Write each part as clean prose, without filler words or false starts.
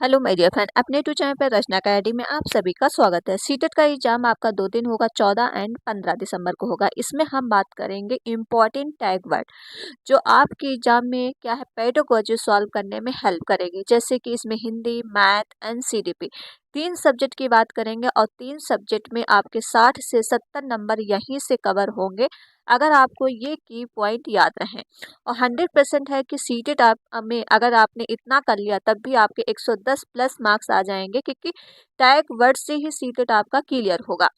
Hello my dear friend, अपने to channel पर रचना academy में आप सभी का स्वागत है। सीटेट का एग्जाम आपका 2 दिन होगा, 14 एंड 15 दिसंबर को होगा। इसमें हम बात करेंगे इम्पोर्टेंट टैग वर्ड जो आपके एग्जाम में क्या है पेडागोजी सॉल्व करने में हेल्प करेगी। जैसे कि इसमें Hindi, math and CDP 3 subject की बात करेंगे और 3 सब्जेक्ट में आपके 60 से 70 नंबर यहीं से कवर होंगे अगर आपको ये की पॉइंट याद रहें। और 100% है कि सीटेट आप में अगर आपने इतना कर लिया तब भी आपके 110 प्लस मार्क्स आ जाएंगे, क्योंकि टैग वर्ड से ही सीटेट आपका क्लियर होगा।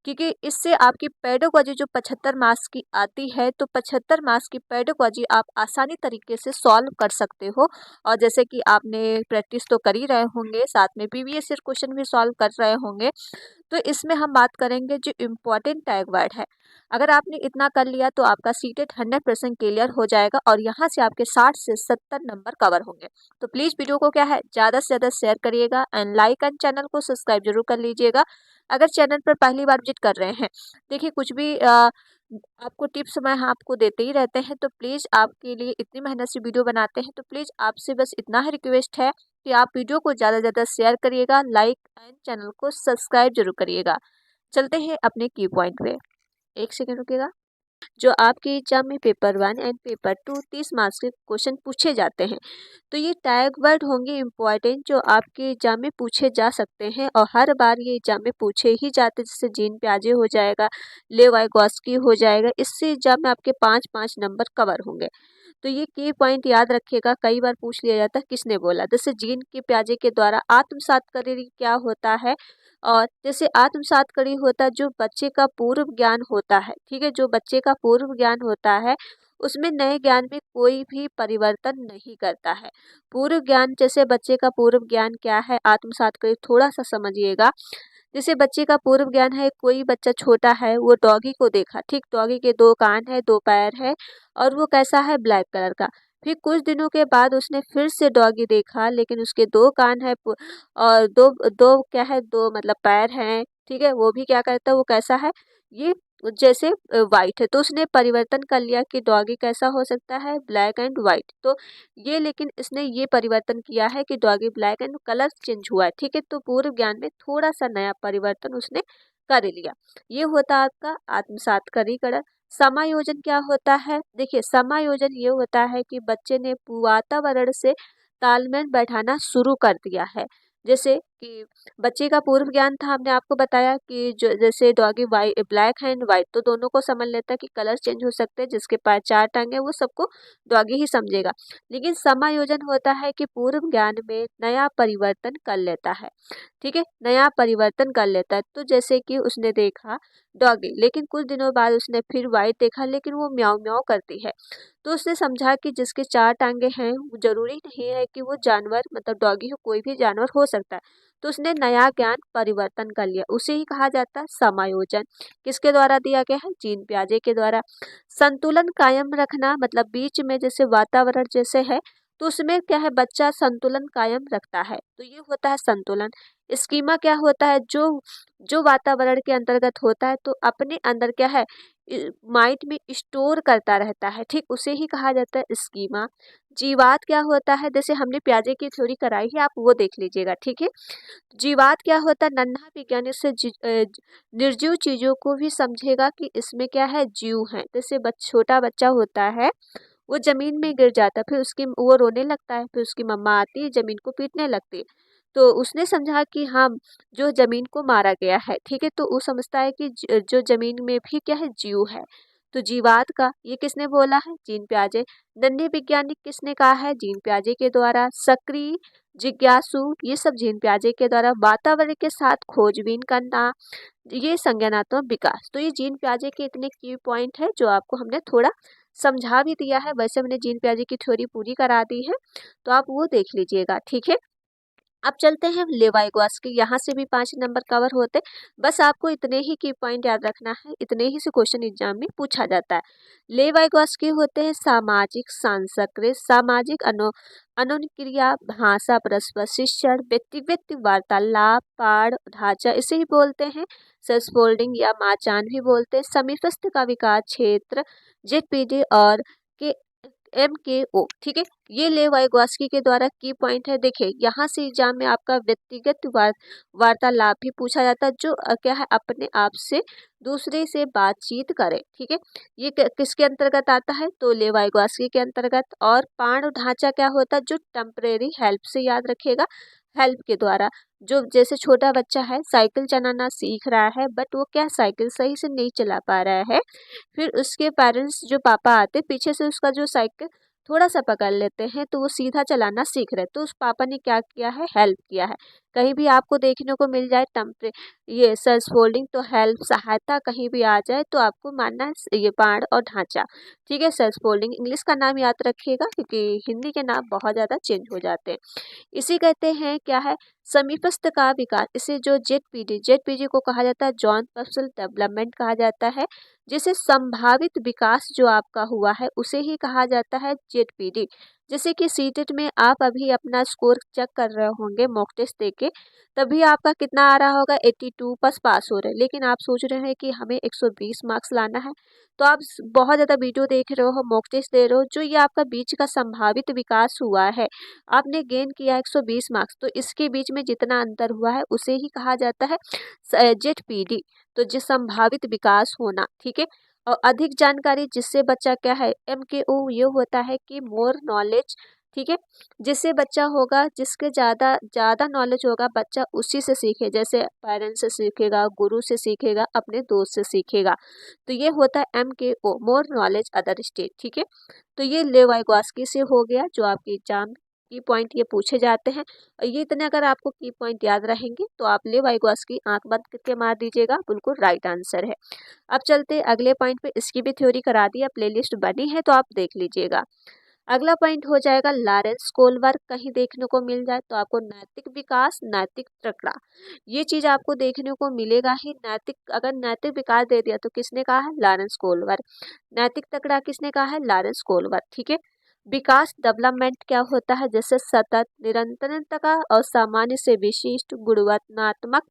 क्योंकि इससे आपकी पेडागोजी जो 75 मार्क्स की आती है, तो 75 मार्क्स की पेडागोजी आप आसानी तरीके से सॉल्व कर सकते हो। और जैसे कि आपने प्रैक्टिस तो कर ही रहे होंगे, साथ में प्रीवियस ईयर क्वेश्चन भी सॉल्व कर रहे होंगे। तो इसमें हम बात करेंगे जो इम्पोर्टेंट टैग वर्ड है। अगर आपने इतना कर लिया तो आपका सीटेट 100% क्लियर हो जाएगा और यहाँ से आपके 60 से 70 नंबर कवर होंगे। तो प्लीज़ वीडियो को क्या है ज़्यादा से ज़्यादा शेयर करिएगा एंड लाइक एंड चैनल को सब्सक्राइब जरूर कर लीजिएगा अगर चैनल पर पहली बार विजिट कर रहे हैं। देखिए, कुछ भी आपको टिप्स मैं आपको देते ही रहते हैं, तो प्लीज़ आपके लिए इतनी मेहनत से वीडियो बनाते हैं, तो प्लीज़ आपसे बस इतना ही रिक्वेस्ट है कि आप वीडियो को ज़्यादा से ज़्यादा शेयर करिएगा, लाइक एंड चैनल को सब्सक्राइब जरूर करिएगा। चलते हैं अपने की पॉइंट पे। एक सेकेंड रुकिएगा। जो आपके एग्जाम में पेपर 1 एंड पेपर 2 30 मार्क्स के क्वेश्चन पूछे जाते हैं, तो ये टैग वर्ड होंगे इम्पॉर्टेंट जो आपके एग्जाम में पूछे जा सकते हैं और हर बार ये एग्जाम में पूछे ही जाते हैं। जैसे जीन प्याजे हो जाएगा, लेवाइगॉस्की हो जाएगा, इससे एग्जाम में आपके 5-5 नंबर कवर होंगे। तो ये की पॉइंट याद रखिएगा, कई बार पूछ लिया जाता है किसने बोला। जैसे जीन के प्याजे के द्वारा आत्मसात करी क्या होता है, और जैसे आत्मसात करी होता है जो बच्चे का पूर्व ज्ञान होता है, ठीक है, जो बच्चे का पूर्व ज्ञान होता है उसमें नए ज्ञान में कोई भी परिवर्तन नहीं करता है। पूर्व ज्ञान, जैसे बच्चे का पूर्व ज्ञान क्या है आत्मसात करी, थोड़ा सा समझिएगा। जैसे बच्चे का पूर्व ज्ञान है, कोई बच्चा छोटा है वो डॉगी को देखा, ठीक, डॉगी के 2 कान है, 2 पैर है और वो कैसा है ब्लैक कलर का। फिर कुछ दिनों के बाद उसने फिर से डॉगी देखा, लेकिन उसके 2 कान है और दो दो क्या है, दो मतलब पैर हैं, ठीक है, वो भी क्या करता है, वो कैसा है, ये जैसे वाइट है। तो उसने परिवर्तन कर लिया कि डॉगी कैसा हो सकता है, ब्लैक एंड वाइट। तो ये, लेकिन इसने ये परिवर्तन किया है कि doggy black and colour change हुआ है, ठीक है। तो पूर्व ज्ञान में थोड़ा सा नया परिवर्तन उसने कर लिया। ये होता है आपका आत्मसात्करीकरण। समायोजन क्या होता है, देखिए समायोजन ये होता है कि बच्चे ने वातावरण से तालमेल बैठाना शुरू कर दिया है। जैसे कि बच्चे का पूर्व ज्ञान था, हमने आपको बताया कि जो जैसे doggy white black and white, तो दोनों को समझ लेता है कि कलर चेंज हो सकते हैं। जिसके पास 4 टांगे वो सबको डॉगी ही समझेगा। लेकिन समायोजन होता है कि पूर्व ज्ञान में नया परिवर्तन कर लेता है, ठीक है, नया परिवर्तन कर लेता है। तो जैसे कि उसने देखा डॉगी, लेकिन कुछ दिनों बाद उसने फिर वाइट देखा, लेकिन वो म्याऊं म्याऊं करती है। तो उसने समझा कि जिसके 4 टांगे हैं वो जरूरी नहीं है कि वो जानवर मतलब डॉगी हो, कोई भी जानवर हो सकता है। तो उसने नया ज्ञान परिवर्तन कर लिया, उसे ही कहा जाता है समायोजन। किसके द्वारा दिया गया है, जीन प्याजे के द्वारा। संतुलन कायम रखना मतलब बीच में जैसे वातावरण जैसे है, तो उसमें क्या है बच्चा संतुलन कायम रखता है, तो ये होता है संतुलन। स्कीमा क्या होता है, जो जो वातावरण के अंतर्गत होता है तो अपने अंदर क्या है माइंड में स्टोर करता रहता है, ठीक, उसे ही कहा जाता है स्कीमा। जीवात क्या होता है, जैसे हमने प्याजे की थ्योरी कराई है, आप वो देख लीजिएगा, ठीक है। जीवात क्या होता है, नन्हा विज्ञानी से निर्जीव चीजों को भी समझेगा कि इसमें क्या है जीव है। जैसे छोटा बच्चा होता है, वो जमीन में गिर जाता है, फिर उसकी वो रोने लगता है, फिर उसकी मम्मा आती है जमीन को पीटने लगती है। तो उसने समझा कि हाँ, जो जमीन को मारा गया है, ठीक है, तो वो समझता है कि जो जमीन में भी क्या है जीव है। तो जीवात का ये किसने बोला है, जीन प्याजे। नन्हे वैज्ञानिक किसने कहा है, जीन प्याजे के द्वारा। सक्रिय, जिज्ञासु, ये सब जीन प्याजे के द्वारा। वातावरण के साथ खोजबीन करना, ये संज्ञानात्मक विकास। तो ये जीन प्याजे के इतने की पॉइंट है जो आपको हमने थोड़ा समझा भी दिया है। वैसे हमने जीन प्याजे की थ्योरी पूरी करा दी है, तो आप वो देख लीजिएगा, ठीक है। अब चलते हैं लेवाइगॉस्की, यहाँ से भी 5 नंबर कवर होते। बस आपको इतने ही की पॉइंट याद रखना है, इतने ही से क्वेश्चन एग्जाम में पूछा जाता है। लेवाइगॉस्की होते हैं सामाजिक सांस्कृतिक, सामाजिक अनुक्रिया, भाषा परस्पर शिक्षण, व्यक्तिगत वार्तालाप, पाठ ढांचा इसे ही बोलते हैं। सेल्सफोल्डिंग या माचान भी बोलते हैं। समीपस्थ का विकास क्षेत्र, जेटपीडी और के MKO, ठीक है। ये ले वाइगोस्की के द्वारा की पॉइंट है। देखिए यहाँ से एग्जाम में आपका व्यक्तिगत वार्तालाप भी पूछा जाता है, जो क्या है अपने आप से दूसरे से बातचीत करे, ठीक है। ये किसके अंतर्गत आता है, तो ले वाइगोस्की के अंतर्गत। और पाण ढांचा क्या होता है, जो टेम्परेरी हेल्प से, याद रखिएगा, हेल्प के द्वारा। जो जैसे छोटा बच्चा है साइकिल चलाना सीख रहा है, बट वो क्या साइकिल सही से नहीं चला पा रहा है, फिर उसके पेरेंट्स जो पापा आते पीछे से उसका जो साइकिल थोड़ा सा पकड़ लेते हैं, तो वो सीधा चलाना सीख रहे, तो उस पापा ने क्या किया है, हेल्प किया है। कहीं भी आपको देखने को मिल जाए टेम्परे ये सेल्स फोल्डिंग, तो हेल्प सहायता कहीं भी आ जाए तो आपको मानना है ये पाण और ढांचा, ठीक है। सेल्स फोल्डिंग इंग्लिश का नाम याद रखिएगा, क्योंकि हिंदी के नाम बहुत ज़्यादा चेंज हो जाते हैं। इसी कहते हैं क्या है, समीपस्थ का विकास। इसे जो जेड पीडी को कहा जाता है जॉन पर्सल डेवलपमेंट कहा जाता है, जिसे संभावित विकास जो आपका हुआ है उसे ही कहा जाता है जेड पीडी। जैसे कि सीटेट में आप अभी अपना स्कोर चेक कर रहे होंगे मॉक टेस्ट देके, तभी आपका कितना आ रहा होगा, 82 पास हो रहे हैं, लेकिन आप सोच रहे हैं कि हमें 120 मार्क्स लाना है। तो आप बहुत ज़्यादा वीडियो देख रहे हो, मॉक टेस्ट दे रहे हो, जो ये आपका बीच का संभावित विकास हुआ है, आपने गेन किया 120 मार्क्स, तो इसके बीच में जितना अंतर हुआ है उसे ही कहा जाता है जेड पीडी, तो जिस संभावित विकास होना, ठीक है। और अधिक जानकारी जिससे बच्चा क्या है, MKO, ये होता है कि मोर नॉलेज, ठीक है। जिससे बच्चा होगा, जिसके ज़्यादा ज़्यादा नॉलेज होगा बच्चा उसी से सीखे, जैसे पेरेंट्स से सीखेगा, गुरु से सीखेगा, अपने दोस्त से सीखेगा। तो ये होता है MKO, more knowledge other state, ठीक है। तो ये लेवाइगोस्की से हो गया, जो आपके एग्जाम की पॉइंट ये पूछे जाते हैं। और ये इतने अगर आपको की पॉइंट याद रहेंगे तो आप लेवाइगोस्की आंख बंद करके मार दीजिएगा, बिल्कुल राइट आंसर है। अब चलते अगले पॉइंट पे, इसकी भी थ्योरी करा दी है, प्लेलिस्ट बनी है तो आप देख लीजिएगा। अगला पॉइंट हो जाएगा लॉरेंस कोलबर्ग, कहीं देखने को मिल जाए तो आपको नैतिक विकास, नैतिक तकड़ा, ये चीज आपको देखने को मिलेगा ही। नैतिक, अगर नैतिक विकास दे दिया तो किसने कहा है, लॉरेंस कोलबर्ग। नैतिक तकड़ा किसने कहा है, लॉरेंस कोलबर्ग, ठीक है। विकास डेवलपमेंट क्या होता है, जैसे सतत, निरंतरता और सामान्य से विशिष्ट, गुणवत्तात्मक,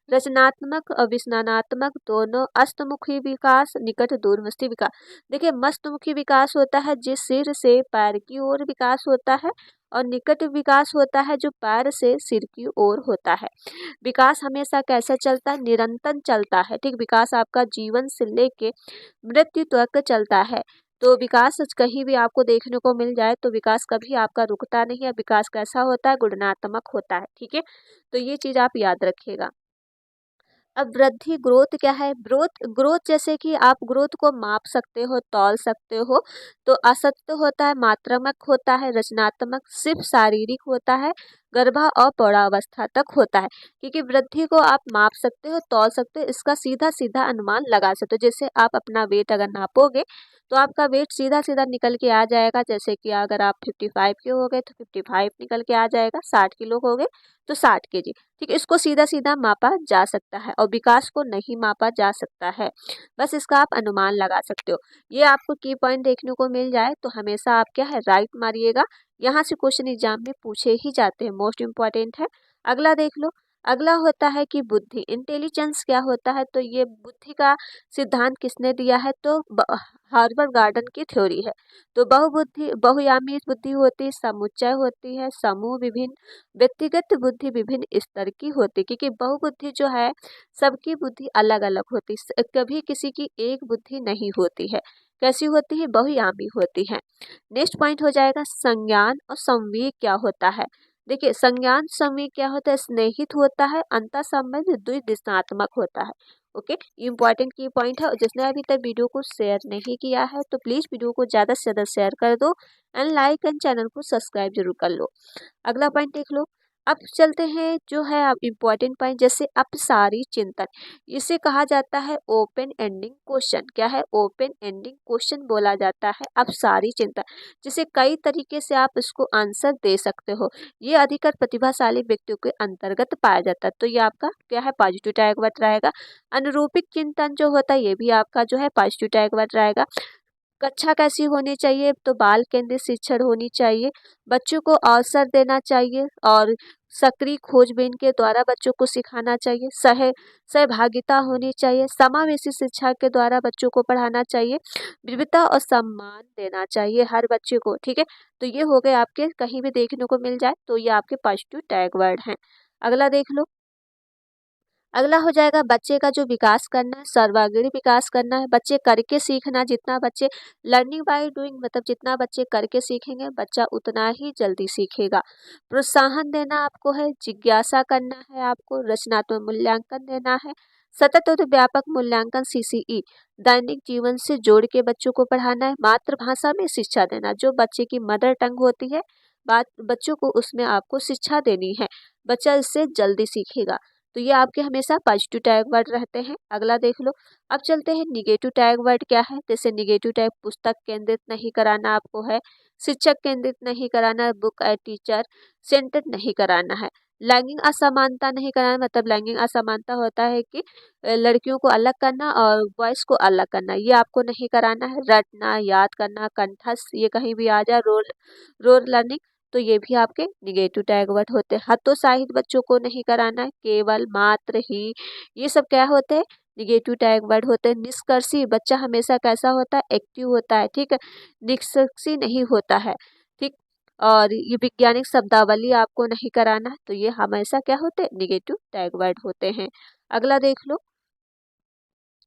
रचनात्मक, अविश्लेषणात्मक, दोनों, अस्तमुखी विकास, निकट दूरस्थ विकास। देखिए मस्तमुखी विकास होता है जिस सिर से पैर की ओर विकास होता है, और निकट विकास होता है जो पैर से सिर की ओर होता है। विकास हमेशा कैसे चलता है, निरंतर चलता है, ठीक। विकास आपका जीवन से लेके मृत्यु तक चलता है। तो विकास कहीं भी आपको देखने को मिल जाए तो विकास कभी आपका रुकता नहीं है। विकास कैसा होता है, गुणात्मक होता है, ठीक है। तो ये चीज आप याद रखिएगा। अब वृद्धि, ग्रोथ क्या है, ग्रोथ, ग्रोथ जैसे कि आप ग्रोथ को माप सकते हो, तौल सकते हो। तो असत्य होता है, मात्रात्मक होता है, रचनात्मक सिर्फ शारीरिक होता है, गर्भा और प्रौढ़ावस्था तक होता है। क्योंकि वृद्धि को आप माप सकते हो, तौल सकते हो, इसका सीधा सीधा अनुमान लगा सकते हो। जैसे आप अपना वेट अगर नापोगे तो आपका वेट सीधा सीधा निकल के आ जाएगा। जैसे कि अगर आप 55 के हो गए तो 55 निकल के आ जाएगा, 60 किलो हो गए तो 60 kg, ठीक है। इसको सीधा सीधा मापा जा सकता है, और विकास को नहीं मापा जा सकता है, बस इसका आप अनुमान लगा सकते हो। ये आपको की पॉइंट देखने को मिल जाए तो हमेशा आप क्या है, राइट मारिएगा। यहाँ से क्वेश्चन एग्जाम में पूछे ही जाते हैं, मोस्ट इम्पॉर्टेंट है। अगला देख लो। अगला होता है कि बुद्धि, इंटेलिजेंस क्या होता है, तो ये बुद्धि का सिद्धांत किसने दिया है, तो हार्वर्ड गार्डन की थ्योरी है। तो बहुबुद्धि, बहुयामी बुद्धि होती है, समुच्चय होती है, समूह, विभिन्न, व्यक्तिगत बुद्धि विभिन्न स्तर की होती है। क्योंकि बहुबुद्धि जो है सबकी बुद्धि अलग अलग होती है, कभी किसी की एक बुद्धि नहीं होती है। कैसी होती है, बहुयामी होती है। नेक्स्ट पॉइंट हो जाएगा संज्ञान और संवेग क्या होता है। देखिए संज्ञान संवेग क्या होता है, स्नेहित होता है, अंतर संबंध द्विदिशात्मक होता है। ओके, इंपॉर्टेंट की पॉइंट है। और जिसने अभी तक वीडियो को शेयर नहीं किया है तो प्लीज वीडियो को ज्यादा से ज्यादा शेयर कर दो, एंड लाइक एंड चैनल को सब्सक्राइब जरूर कर लो। अगला पॉइंट देख लो। अब चलते हैं जो है अब इम्पोर्टेंट पॉइंट, जैसे अपसारी चिंतन, इसे कहा जाता है ओपन एंडिंग क्वेश्चन। क्या है, ओपन एंडिंग क्वेश्चन बोला जाता है अपसारी चिंतन, जिसे कई तरीके से आप इसको आंसर दे सकते हो। ये अधिकतर प्रतिभाशाली व्यक्तियों के अंतर्गत पाया जाता है। तो ये आपका क्या है, पॉजिटिव टैग वर्ड रहेगा। अनुरूपिक चिंतन जो होता है ये भी आपका जो है पॉजिटिव टैग वर्ड रहेगा। कक्षा कैसी होनी चाहिए, तो बाल केंद्रित शिक्षण होनी चाहिए, बच्चों को अवसर देना चाहिए, और सक्रिय खोजबीन के द्वारा बच्चों को सिखाना चाहिए। सहभागिता होनी चाहिए। समावेशी शिक्षा के द्वारा बच्चों को पढ़ाना चाहिए। विविधता और सम्मान देना चाहिए हर बच्चे को, ठीक है। तो ये हो गए आपके, कहीं भी देखने को मिल जाए तो ये आपके पॉजिटिव टैग वर्ड हैं। अगला देख लो। अगला हो जाएगा बच्चे का जो विकास करना है, सर्वांगीण विकास करना है। बच्चे करके सीखना, जितना बच्चे लर्निंग बाय डूइंग, मतलब जितना बच्चे करके सीखेंगे बच्चा उतना ही जल्दी सीखेगा। प्रोत्साहन देना आपको है, जिज्ञासा करना है आपको, रचनात्मक मूल्यांकन देना है, सतत और व्यापक मूल्यांकन सीसीई दैनिक जीवन से जोड़ के बच्चों को पढ़ाना है। मातृभाषा में शिक्षा देना, जो बच्चे की मदर टंग होती है बात बच्चों को उसमें आपको शिक्षा देनी है, बच्चा इससे जल्दी सीखेगा। तो ये आपके हमेशा पॉजिटिव टैग वर्ड रहते हैं। अगला देख लो। अब चलते हैं निगेटिव टैग वर्ड क्या है। जैसे निगेटिव टैग, पुस्तक केंद्रित नहीं कराना आपको है, शिक्षक केंद्रित नहीं कराना है, बुक एंड टीचर सेंटर्ड नहीं कराना है, लैंगिक असमानता नहीं कराना। मतलब लैंगिक असमानता होता है कि लड़कियों को अलग करना और बॉयज को अलग करना, ये आपको नहीं कराना है। रटना, याद करना, कंठस्थ, ये कहीं भी आ जाए, रोल रोल लर्निंग, तो ये भी आपके निगेटिव टैग वर्ड होते हैं। हतोत्साहित बच्चों को नहीं कराना है, केवल, मात्र, ही, ये सब क्या होते हैं, निगेटिव टैग वर्ड होते हैं। निष्कर्षी, बच्चा हमेशा कैसा होता है, एक्टिव होता है, ठीक है, निष्कर्षी नहीं होता है, ठीक। और ये वैज्ञानिक शब्दावली आपको नहीं कराना है, तो ये हमेशा क्या होते हैं, निगेटिव टैग वर्ड होते हैं। अगला देख लो।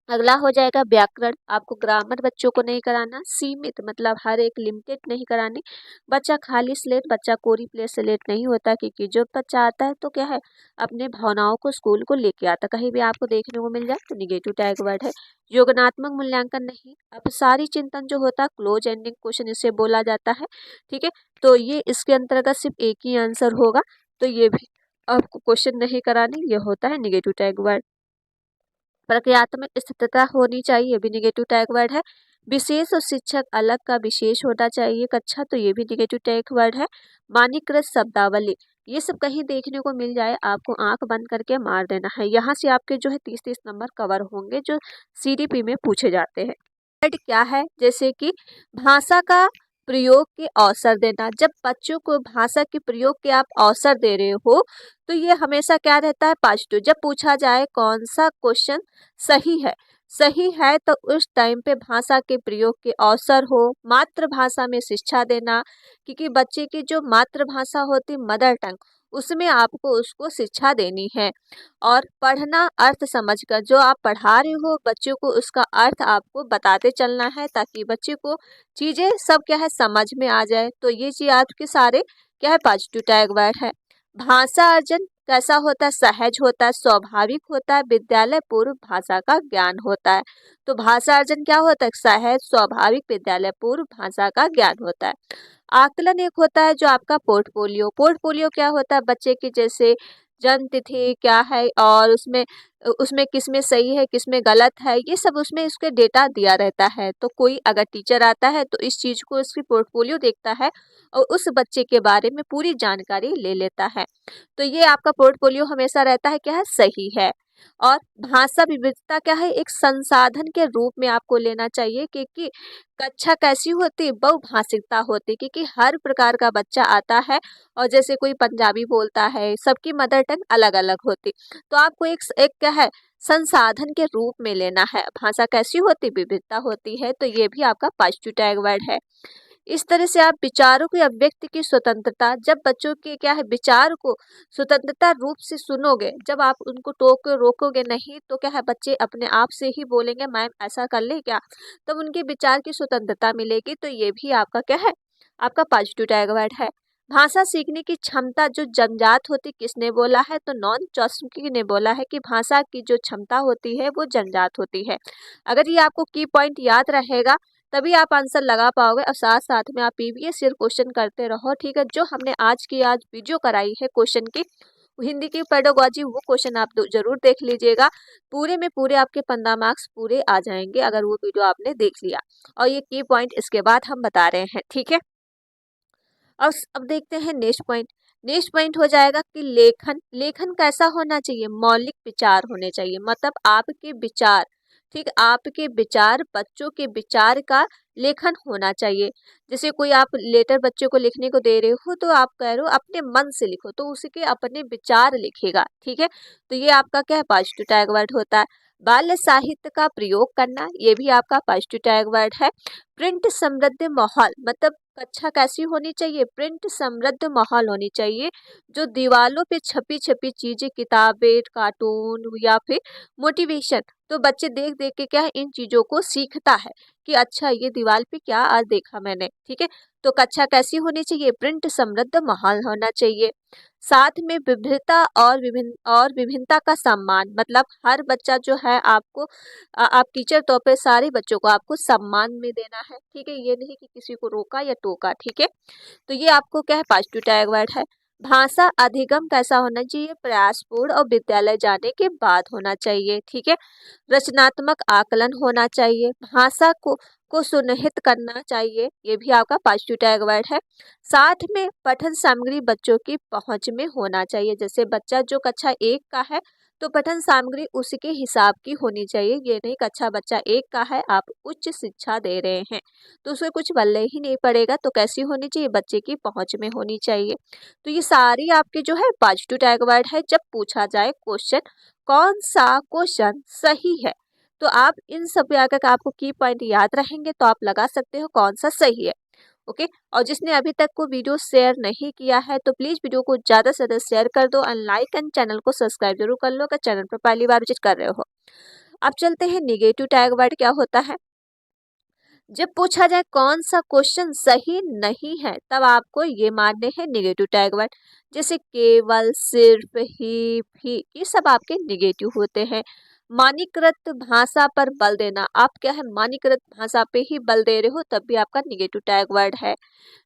अगला हो जाएगा व्याकरण, आपको ग्रामर बच्चों को नहीं कराना। सीमित, मतलब हर एक, लिमिटेड नहीं करानी। बच्चा खाली स्लेट, बच्चा कोरी प्लेट स्लेट नहीं होता, क्योंकि जो बच्चा आता है तो क्या है, अपने भावनाओं को स्कूल को लेके आता, कहीं भी आपको देखने को मिल जाए तो निगेटिव टैग वर्ड है। योगात्मक मूल्यांकन नहीं। अब सारी चिंतन जो होता है क्लोज एंडिंग क्वेश्चन इसे बोला जाता है, ठीक है। तो ये इसके अंतर्गत सिर्फ एक ही आंसर होगा, तो ये भी आपको क्वेश्चन नहीं कराने, ये होता है निगेटिव टैग वर्ड। प्रक्रियात्मक स्थिरता होनी चाहिए, ये भी निगेटिव टैग वर्ड है। विशेष और शिक्षक अलग का विशेष होना चाहिए कक्षा, तो ये भी निगेटिव टैग वर्ड है। मानकीकृत शब्दावली, ये सब कहीं देखने को मिल जाए आपको आंख बंद करके मार देना है। यहाँ से आपके जो है 30-30 नंबर कवर होंगे जो सीडीपी में पूछे जाते हैं। वर्ड क्या है, जैसे कि भाषा का प्रयोग के अवसर देना। जब बच्चों को भाषा के प्रयोग के आप अवसर दे रहे हो तो ये हमेशा क्या रहता है, पॉजिटिव। जब पूछा जाए कौन सा क्वेश्चन सही है, सही है तो उस टाइम पे भाषा के प्रयोग के अवसर हो। मातृभाषा में शिक्षा देना, क्योंकि बच्चे की जो मातृभाषा होती मदर टंग, उसमें आपको उसको शिक्षा देनी है। और पढ़ना अर्थ समझकर, जो आप पढ़ा रहे हो बच्चों को उसका अर्थ आपको बताते चलना है, ताकि बच्चे को चीजें सब क्या है समझ में आ जाए। तो ये चीज आपके सारे क्या है, पॉजिटिव टैग वर्ड है। भाषा अर्जन कैसा होता है, सहज होता है, स्वाभाविक होता है, विद्यालय पूर्व भाषा का ज्ञान होता है। तो भाषा अर्जन क्या होता है, सहज, स्वाभाविक, विद्यालय पूर्व भाषा का ज्ञान होता है। आकलन एक होता है जो आपका पोर्टफोलियो। पोर्टफोलियो क्या होता है, बच्चे की जैसे जन्म तिथि क्या है और उसमें उसमें किसमें सही है किसमें गलत है, ये सब उसमें उसके डेटा दिया रहता है। तो कोई अगर टीचर आता है तो इस चीज को उसकी पोर्टफोलियो देखता है और उस बच्चे के बारे में पूरी जानकारी ले लेता है। तो ये आपका पोर्टफोलियो हमेशा रहता है क्या है, सही है। और भाषा विविधता क्या है, एक संसाधन के रूप में आपको लेना चाहिए, क्योंकि कक्षा कैसी होती, बहुभाषिकता होती, क्योंकि हर प्रकार का बच्चा आता है और जैसे कोई पंजाबी बोलता है, सबकी मदर टंग अलग अलग होती। तो आपको एक क्या है, संसाधन के रूप में लेना है। भाषा कैसी होती, विविधता होती है, तो ये भी आपका पॉजिटिव टैग वर्ड है। इस तरह से आप विचारों की अभिव्यक्ति की स्वतंत्रता, जब बच्चों के क्या है विचार को स्वतंत्रता रूप से सुनोगे, जब आप उनको टोक रोकोगे नहीं तो क्या है, बच्चे अपने आप से ही बोलेंगे मैम ऐसा कर ले क्या, तब उनके विचार की स्वतंत्रता मिलेगी। तो ये भी आपका क्या है, आपका पॉजिटिव टैग वर्ड है। भाषा सीखने की क्षमता जो जन्मजात होती, किसने बोला है, तो नॉन चॉम्स्की ने बोला है कि भाषा की जो क्षमता होती है वो जन्मजात होती है। अगर ये आपको की पॉइंट याद रहेगा तभी आप आंसर लगा पाओगे, और साथ साथ में आप प्रीवियस ईयर क्वेश्चन करते रहो, ठीक है। जो हमने आज वीडियो कराई है क्वेश्चन की, हिंदी की पेडागोजी, वो क्वेश्चन आप जरूर देख लीजिएगा। पूरे में पूरे आपके 15 मार्क्स पूरे आ जाएंगे अगर वो वीडियो आपने देख लिया। और ये की पॉइंट इसके बाद हम बता रहे हैं, ठीक है। और अब देखते हैं नेक्स्ट पॉइंट। नेक्स्ट पॉइंट हो जाएगा कि लेखन। लेखन कैसा होना चाहिए, मौलिक विचार होने चाहिए, मतलब आपके विचार, ठीक, आपके विचार बच्चों के विचार का लेखन होना चाहिए। जैसे कोई आप लेटर बच्चे को लिखने को दे रहे हो तो आप कह रहे हो अपने मन से लिखो, तो उसके अपने विचार लिखेगा, ठीक है। तो ये आपका क्या है, पॉजिटिव टैग वर्ड होता है। बाल्य साहित्य का प्रयोग करना, ये भी आपका पॉजिटिव टैग वर्ड है। प्रिंट समृद्ध माहौल, मतलब कक्षा कैसी होनी चाहिए, प्रिंट समृद्ध माहौल होनी चाहिए। जो दीवालों पे छपी छपी चीजें, किताबें, कार्टून या फिर मोटिवेशन, तो बच्चे देख देख के क्या है, इन चीजों को सीखता है कि अच्छा ये दीवार पे क्या आज देखा मैंने, ठीक है। तो कक्षा कैसी होनी चाहिए, प्रिंट समृद्ध माहौल होना चाहिए। साथ में विविधता और विभिन्नता का सम्मान, मतलब हर बच्चा जो है आपको आप टीचर तौर पे सारे बच्चों को आपको सम्मान में देना है, ठीक है। ये नहीं कि किसी को रोका या टोका, ठीक है। तो ये आपको क्या है, पॉजिटिव टैग वर्ड है। भाषा अधिगम कैसा होना चाहिए, प्रयासपूर्ण और विद्यालय जाने के बाद होना चाहिए, ठीक है। रचनात्मक आकलन होना चाहिए, भाषा को सुनिश्चित करना चाहिए, ये भी आपका पॉजिटिव टैग वर्ड है। साथ में पठन सामग्री बच्चों की पहुंच में होना चाहिए, जैसे बच्चा जो कक्षा 1 का है तो पठन सामग्री उसके हिसाब की होनी चाहिए। ये नहीं कक्षा बच्चा 1 का है, आप उच्च शिक्षा दे रहे हैं तो उसे कुछ बल्ले ही नहीं पड़ेगा, तो कैसी होनी चाहिए, बच्चे की पहुंच में होनी चाहिए। तो ये सारी आपके जो है पॉजिटिव टैग वर्ड है। जब पूछा जाए क्वेश्चन कौन सा क्वेश्चन सही है, तो आप इन सब पे अगर आपको की पॉइंट याद रहेंगे तो आप लगा सकते हो कौन सा सही है। ओके। और जिसने अभी तक को वीडियो शेयर नहीं किया है तो प्लीज वीडियो को ज्यादा से ज्यादा शेयर कर दो एंड लाइक एंड चैनल को सब्सक्राइब जरूर कर लो अगर चैनल पर पहली बार विजिट कर रहे हो। अब चलते हैं निगेटिव टैग वर्ड क्या होता है। जब पूछा जाए कौन सा क्वेश्चन सही नहीं है तब आपको ये मानने हैं निगेटिव टैग वर्ड, जैसे केवल, सिर्फ, ही, ये सब आपके निगेटिव होते हैं। मानकीकृत भाषा पर बल देना, आप क्या है मानकीकृत भाषा पे ही बल दे रहे हो तब भी आपका निगेटिव टैग वर्ड है,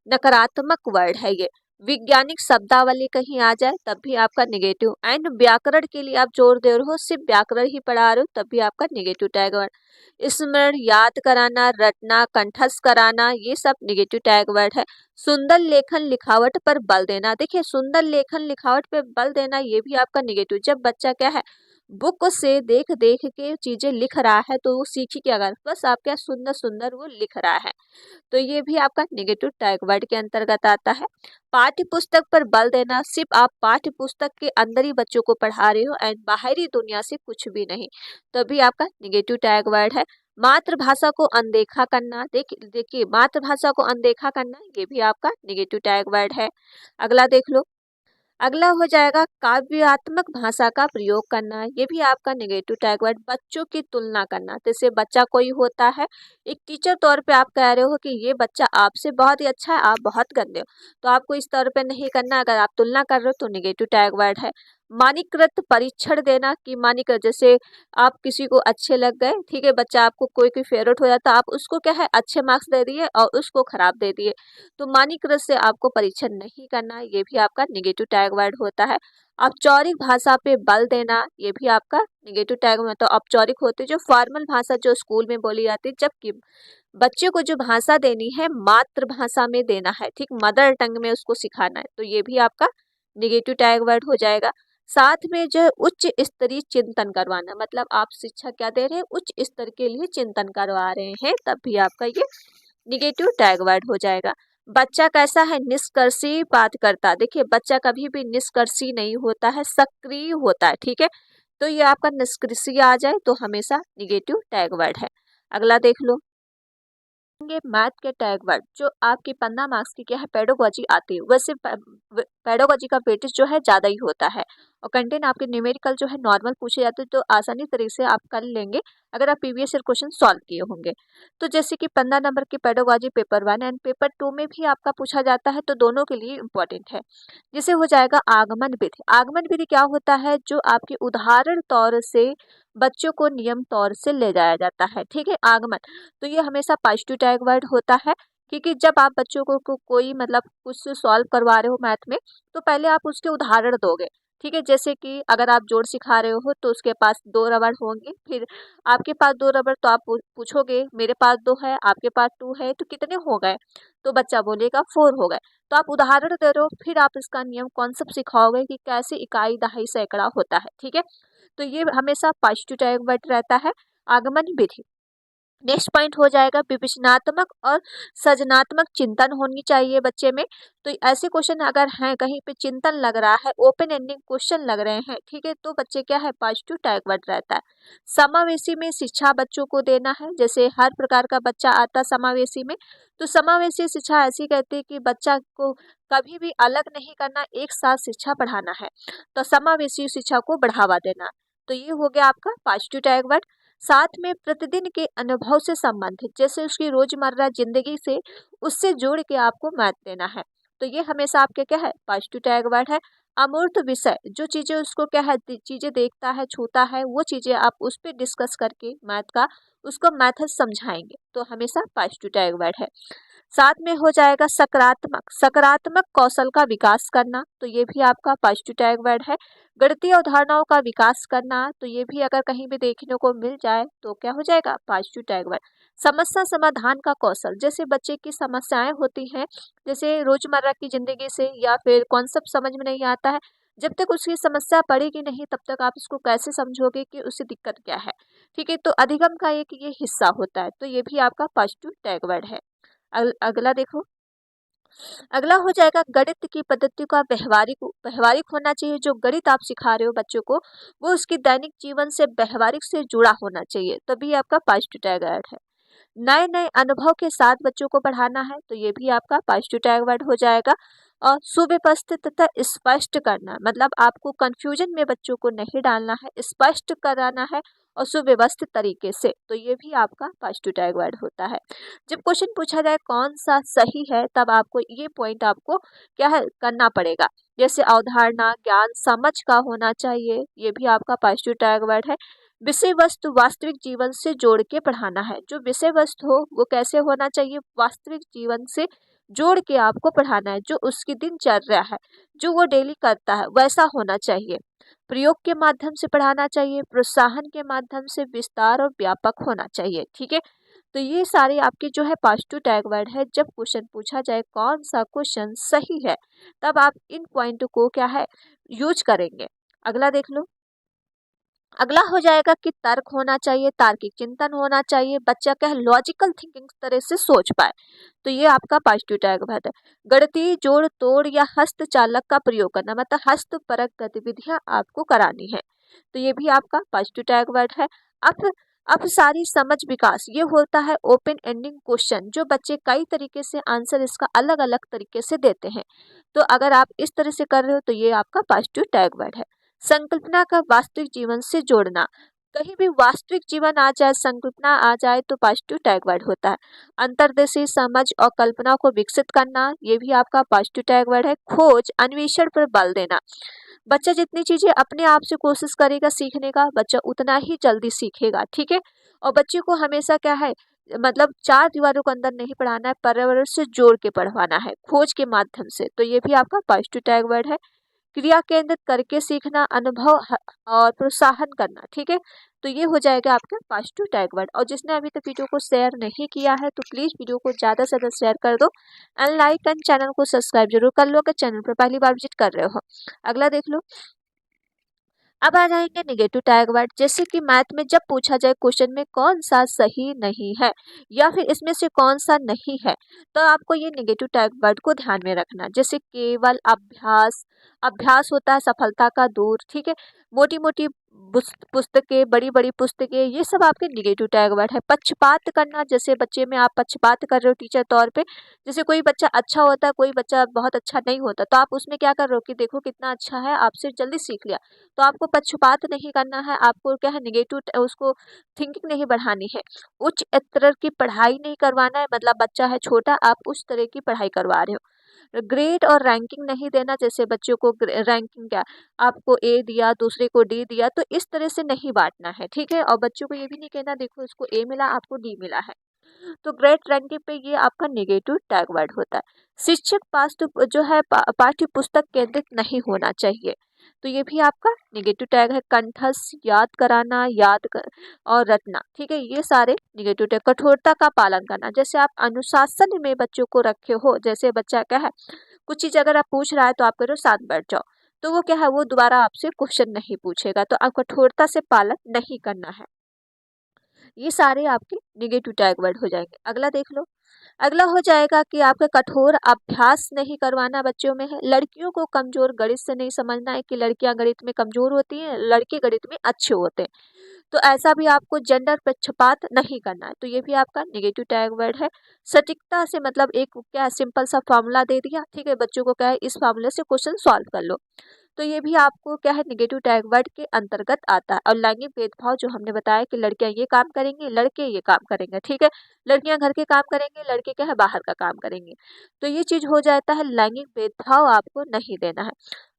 नकारात्मक वर्ड है ये। वैज्ञानिक शब्दावली कहीं आ जाए तब भी आपका निगेटिव। एंड व्याकरण के लिए आप जोर दे रहे हो, सिर्फ व्याकरण ही पढ़ा रहे हो तब भी आपका निगेटिव टैग वर्ड। स्मरण, याद कराना, रटना, कंठस्थ कराना, ये सब निगेटिव टैग वर्ड है। सुंदर लेखन लिखावट पर बल देना, देखिए सुंदर लेखन लिखावट पर बल देना ये भी आपका निगेटिव। जब बच्चा क्या है बुक से देख देख के चीजें लिख रहा है तो वो सीखी क्या कर, बस आप क्या सुंदर सुंदर वो लिख रहा है, तो ये भी आपका नेगेटिव टैग वर्ड के अंतर्गत आता है। पाठ्य पुस्तक पर बल देना, सिर्फ आप पाठ्य पुस्तक के अंदर ही बच्चों को पढ़ा रहे हो एंड बाहरी दुनिया से कुछ भी नहीं, तो भी आपका नेगेटिव टैग वर्ड है। मातृभाषा को अनदेखा करना, देखिए मातृभाषा को अनदेखा करना ये भी आपका नेगेटिव टैग वर्ड है। अगला देख लो, अगला हो जाएगा काव्यात्मक भाषा का प्रयोग करना, ये भी आपका नेगेटिव टैग वर्ड। बच्चों की तुलना करना, जैसे बच्चा कोई होता है, एक टीचर तौर पे आप कह रहे हो कि ये बच्चा आपसे बहुत ही अच्छा है, आप बहुत गंदे हो, तो आपको इस तौर पे नहीं करना। अगर आप तुलना कर रहे हो तो नेगेटिव टैग वर्ड है। मानकीकृत परीक्षण देना, कि मानकीकृत जैसे आप किसी को अच्छे लग गए, ठीक है, बच्चा आपको कोई कोई फेवरेट हो जाता, आप उसको क्या है अच्छे मार्क्स दे दिए और उसको खराब दे दिए, तो मानकीकृत से आपको परीक्षण नहीं करना, ये भी आपका निगेटिव टैग वर्ड होता है। औपचारिक भाषा पे बल देना, ये भी आपका निगेटिव टैग में, तो औपचारिक होती है जो फॉर्मल भाषा जो स्कूल में बोली जाती है, जबकि बच्चे को जो भाषा देनी है मातृभाषा में देना है, ठीक, मदर टंग में उसको सिखाना है, तो ये भी आपका निगेटिव टैग वर्ड हो जाएगा। साथ में जो है उच्च स्तरीय चिंतन करवाना, मतलब आप शिक्षा क्या दे रहे हैं, उच्च स्तर के लिए चिंतन करवा रहे हैं, तब भी आपका ये निगेटिव टैग वर्ड हो जाएगा। बच्चा कैसा है, निष्कर्षी बात करता, देखिए बच्चा कभी भी निष्कर्षी नहीं होता है, सक्रिय होता है, ठीक है, तो ये आपका निष्कर्षी आ जाए तो हमेशा निगेटिव टैग वर्ड है। अगला देख लो, ये मैथ के टैग वर्ड जो आपकी 15 मार्क्स की क्या है पेडोगॉजी आती है, वैसे पेडोगॉजी का वेटेज जो है ज़्यादा ही होता है और कंटेंट आपके न्यूमेरिकल जो है नॉर्मल पूछे जाते हैं तो आसानी तरीके से आप कर लेंगे अगर आप प्रीवियस ईयर क्वेश्चन सॉल्व किए होंगे। तो जैसे कि 15 नंबर की पेडोगॉजी पेपर 1 एंड पेपर 2 में भी आपका पूछा जाता है, तो दोनों के लिए इम्पोर्टेंट है। जैसे हो जाएगा आगमन विधि, आगमन विधि क्या होता है, जो आपके उदाहरण तौर से बच्चों को नियम तौर से ले जाया जाता है, ठीक है, आगमन, तो ये हमेशा पॉजिटिव टैग वर्ड होता है। क्योंकि जब आप बच्चों को कोई मतलब कुछ सॉल्व करवा रहे हो मैथ में तो पहले आप उसके उदाहरण दोगे, ठीक है, जैसे कि अगर आप जोड़ सिखा रहे हो तो उसके पास 2 रबड़ होंगे, फिर आपके पास 2 रबड़, तो आप पूछोगे मेरे पास 2 है आपके पास 2 है तो कितने हो गए, तो बच्चा बोलेगा 4 हो गए, तो आप उदाहरण दे रहे हो, फिर आप इसका नियम कॉन्सेप्ट सिखाओगे कि कैसे इकाई दहाई सैकड़ा होता है, ठीक है, तो ये हमेशा पॉजिटिव टैग वर्ड रहता है, आगमन विधि। नेक्स्ट पॉइंट हो जाएगा विवेचनात्मक और सृजनात्मक चिंतन होनी चाहिए बच्चे में। तो ऐसे क्वेश्चन अगर हैं कहीं पे चिंतन लग रहा है, ओपन एंडिंग क्वेश्चन लग रहे हैं, ठीक है, तो बच्चे क्या है पॉजिटिव टैग वर्ड रहता है। समावेशी में शिक्षा बच्चों को देना है, जैसे हर प्रकार का बच्चा आता समावेशी में, तो समावेशी शिक्षा ऐसी कहती है कि बच्चा को कभी भी अलग नहीं करना, एक साथ शिक्षा पढ़ाना है, तो समावेशी शिक्षा को बढ़ावा देना। तो ये हो गया आपका पॉजिटिव टैग वर्ड। साथ में प्रतिदिन के अनुभव से संबंधित, जैसे उसकी रोजमर्रा जिंदगी से उससे जोड़ के आपको मैथ देना है, तो ये हमेशा आपके क्या है पॉजिटिव टैग वर्ड है। अमूर्त विषय, जो चीजें उसको क्या है चीजें देखता है छूता है, वो चीजें आप उस पर डिस्कस करके मैथ का उसको मेथड समझाएंगे, तो हमेशा पॉजिटिव टैग वर्ड है। साथ में हो जाएगा सकारात्मक, सकारात्मक कौशल का विकास करना, तो ये भी आपका पॉजिटिव टैग वर्ड है। गणितीय अवधारणाओं का विकास करना, तो ये भी अगर कहीं भी देखने को मिल जाए तो क्या हो जाएगा पॉजिटिव टैग वर्ड। समस्या समाधान का कौशल, जैसे बच्चे की समस्याएं होती हैं, जैसे रोजमर्रा की जिंदगी से या फिर कॉन्सेप्ट समझ में नहीं आता है, जब तक उसकी समस्या पड़ेगी नहीं तब तक आप उसको कैसे समझोगे कि उससे दिक्कत क्या है, ठीक है, तो अधिगम का एक ये हिस्सा होता है, तो ये भी आपका पॉजिटिव टैग वर्ड है। अगला देखो, अगला हो जाएगा गणित की पद्धति का व्यवहारिक व्यवहारिक होना चाहिए। जो गणित आप सिखा रहे हो बच्चों को, वो उसकी दैनिक जीवन से व्यवहारिक से जुड़ा होना चाहिए, तभी आपका पॉजिटिव टैग वर्ड है। नए नए अनुभव के साथ बच्चों को पढ़ाना है, तो ये भी आपका पॉजिटिव टैग वर्ड हो जाएगा। और सुव्यवस्थित तथा स्पष्ट करना, मतलब आपको कंफ्यूजन में बच्चों को नहीं डालना है, स्पष्ट कराना है और सुव्यवस्थित तरीके से, तो ये भी आपका पॉजिटिव टैग वर्ड होता है। जब क्वेश्चन पूछा जाए कौन सा सही है, तब आपको ये पॉइंट आपको क्या है करना पड़ेगा, जैसे अवधारणा ज्ञान समझ का होना चाहिए, ये भी आपका पॉजिटिव टैग वर्ड है। विषय वस्तु वास्तविक जीवन से जोड़ के पढ़ाना है, जो विषय वस्तु हो वो कैसे होना चाहिए, वास्तविक जीवन से जोड़ के आपको पढ़ाना है, जो उसकी दिनचर्या है, जो वो डेली करता है वैसा होना चाहिए। प्रयोग के माध्यम से पढ़ाना चाहिए, प्रोत्साहन के माध्यम से विस्तार और व्यापक होना चाहिए, ठीक है। तो ये सारे आपके जो है पॉजिटिव टैग वर्ड है। जब क्वेश्चन पूछा जाए कौन सा क्वेश्चन सही है, तब आप इन पॉइंट को क्या है यूज करेंगे। अगला देख लो, अगला हो जाएगा कि तर्क होना चाहिए, तार्किक चिंतन होना चाहिए, बच्चा क्या है लॉजिकल थिंकिंग तरह से सोच पाए, तो ये आपका पॉजिटिव टैग वर्ड है। गणितीय जोड़ तोड़ या हस्तचालक का प्रयोग करना, मतलब हस्तपरक गतिविधियां आपको करानी है, तो ये भी आपका पॉजिटिव टैग वर्ड है। अब सारी समझ विकास, ये होता है ओपन एंडिंग क्वेश्चन, जो बच्चे कई तरीके से आंसर इसका अलग अलग तरीके से देते हैं, तो अगर आप इस तरह से कर रहे हो तो ये आपका पॉजिटिव टैग वर्ड है। संकल्पना का वास्तविक जीवन से जोड़ना, कहीं भी वास्तविक जीवन आ जाए संकल्पना आ जाए तो पॉजिटिव टैग वर्ड होता है। अंतर्देशीय समझ और कल्पना को विकसित करना, ये भी आपका पॉजिटिव टैग वर्ड है। खोज अन्वेषण पर बल देना, बच्चा जितनी चीजें अपने आप से कोशिश करेगा सीखने का, बच्चा उतना ही जल्दी सीखेगा, ठीक है। और बच्चे को हमेशा क्या है मतलब चार दीवारों के अंदर नहीं पढ़ाना है, पर्यावरण से जोड़ के पढ़वाना है खोज के माध्यम से, तो ये भी आपका पॉजिटिव टैग वर्ड है। क्रिया केंद्रित करके सीखना, अनुभव और प्रोत्साहन करना, ठीक है, तो ये हो जाएगा आपका पॉजिटिव टैग वर्ड। और जिसने अभी तक वीडियो को शेयर नहीं किया है तो प्लीज वीडियो को ज्यादा से ज्यादा शेयर कर दो एंड लाइक एंड चैनल को सब्सक्राइब जरूर कर लो अगर चैनल पर पहली बार विजिट कर रहे हो। अगला देख लो, अब आ जाएंगे नेगेटिव टैग वर्ड, जैसे कि मैथ में जब पूछा जाए क्वेश्चन में कौन सा सही नहीं है या फिर इसमें से कौन सा नहीं है, तो आपको ये नेगेटिव टैग वर्ड को ध्यान में रखना, जैसे केवल अभ्यास, अभ्यास होता है सफलता का दूर, ठीक है, मोटी मोटी पुस्तकें, बड़ी बड़ी पुस्तकें, ये सब आपके नेगेटिव टैग वर्ड है। पक्षपात करना, जैसे बच्चे में आप पक्षपात कर रहे हो टीचर तौर पे, जैसे कोई बच्चा अच्छा होता है कोई बच्चा बहुत अच्छा नहीं होता, तो आप उसमें क्या कर रहे हो कि देखो कितना अच्छा है आपसे जल्दी सीख लिया, तो आपको पक्षपात नहीं करना है, आपको क्या है नेगेटिव उसको थिंकिंग नहीं बढ़ानी है, उच्च स्तर की पढ़ाई नहीं करवाना है, मतलब बच्चा है छोटा आप उस तरह की पढ़ाई करवा रहे हो। ग्रेड और रैंकिंग नहीं देना, जैसे बच्चों को रैंकिंग क्या आपको ए दिया दूसरे को डी दिया, तो इस तरह से नहीं बांटना है, ठीक है। और बच्चों को ये भी नहीं कहना देखो इसको ए मिला आपको डी मिला है, तो ग्रेड रैंकिंग पे ये आपका नेगेटिव टैग वर्ड होता है। शिक्षक जो है पाठ्य पुस्तक केंद्रित नहीं होना चाहिए, तो ये भी आपका नेगेटिव टैग है। कंठस्थ, याद कराना, और रटना, ठीक है, ये सारे नेगेटिव टैग। कठोरता का पालन करना, जैसे आप अनुशासन में बच्चों को रखे हो, जैसे बच्चा क्या है कुछ चीज अगर आप पूछ रहा है तो आप करो साथ बैठ जाओ, तो वो क्या है वो दोबारा आपसे क्वेश्चन नहीं पूछेगा, तो आप कठोरता से पालन नहीं करना है। ये सारे आपके निगेटिव टैग वर्ड हो जाएंगे। अगला देख लो। अगला हो जाएगा कि आपका कठोर अभ्यास नहीं करवाना बच्चों में है। लड़कियों को कमजोर गणित से नहीं समझना है कि लड़कियां गणित में कमजोर होती हैं, लड़के गणित में अच्छे होते हैं। तो ऐसा भी आपको जेंडर पक्षपात नहीं करना है, तो ये भी आपका निगेटिव टैग वर्ड है। सटीकता से मतलब एक क्या सिंपल सा फॉर्मूला दे दिया, ठीक है, बच्चों को क्या है इस फॉर्मूले से क्वेश्चन सॉल्व कर लो, तो ये भी आपको क्या है निगेटिव टैग वर्ड के अंतर्गत आता है। और लैंगिक भेदभाव जो हमने बताया कि लड़कियां ये काम करेंगी, लड़के ये काम करेंगे, ठीक है, लड़कियां घर के काम करेंगे, लड़के क्या है बाहर का काम करेंगे, तो ये चीज हो जाता है। लैंगिक भेदभाव आपको नहीं देना है।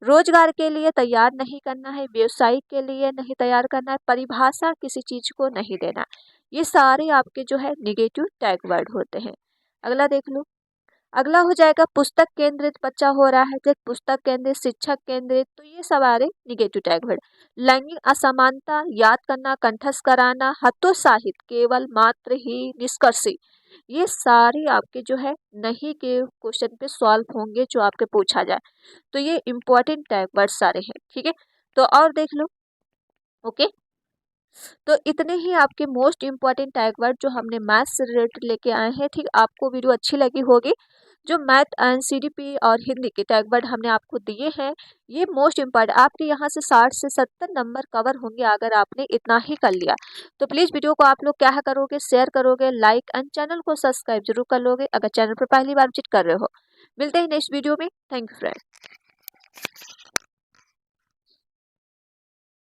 रोजगार के लिए तैयार नहीं करना है, व्यवसाय के लिए नहीं तैयार करना है, परिभाषा किसी चीज को नहीं देना। ये सारे आपके जो है निगेटिव टैग वर्ड होते हैं। अगला देख लो। अगला हो जाएगा पुस्तक केंद्रित बच्चा हो रहा है, जैसे पुस्तक केंद्रित, शिक्षक केंद्रित, तो ये सब आ रहे निगेटिव टैग वर्ड। लैंगिक असमानता, याद करना, कंठस्थ कराना, हतोत्साहित, केवल मात्र ही, निष्कर्षी, ये सारे आपके जो है नहीं के क्वेश्चन पे सॉल्व होंगे जो आपके पूछा जाए, तो ये इंपॉर्टेंट टैग वर्ड सारे हैं, ठीक है। तो और देख लो। ओके, तो इतने ही आपके मोस्ट इम्पॉर्टेंट टैग वर्ड जो हमने मैथ्स से रिलेटेड लेके आए हैं, ठीक। आपको वीडियो अच्छी लगी होगी। जो मैथ एंड सीडीपी और हिंदी के टैग वर्ड हमने आपको दिए हैं, ये मोस्ट इम्पॉर्टेंट आपके यहाँ से 60 से 70 नंबर कवर होंगे अगर आपने इतना ही कर लिया। तो प्लीज़ वीडियो को आप लोग क्या करोगे, शेयर करोगे, लाइक एंड चैनल को सब्सक्राइब जरूर कर लोगे अगर चैनल पर पहली बार विजिट कर रहे हो। मिलते हैं नेक्स्ट वीडियो में। Thank you friend.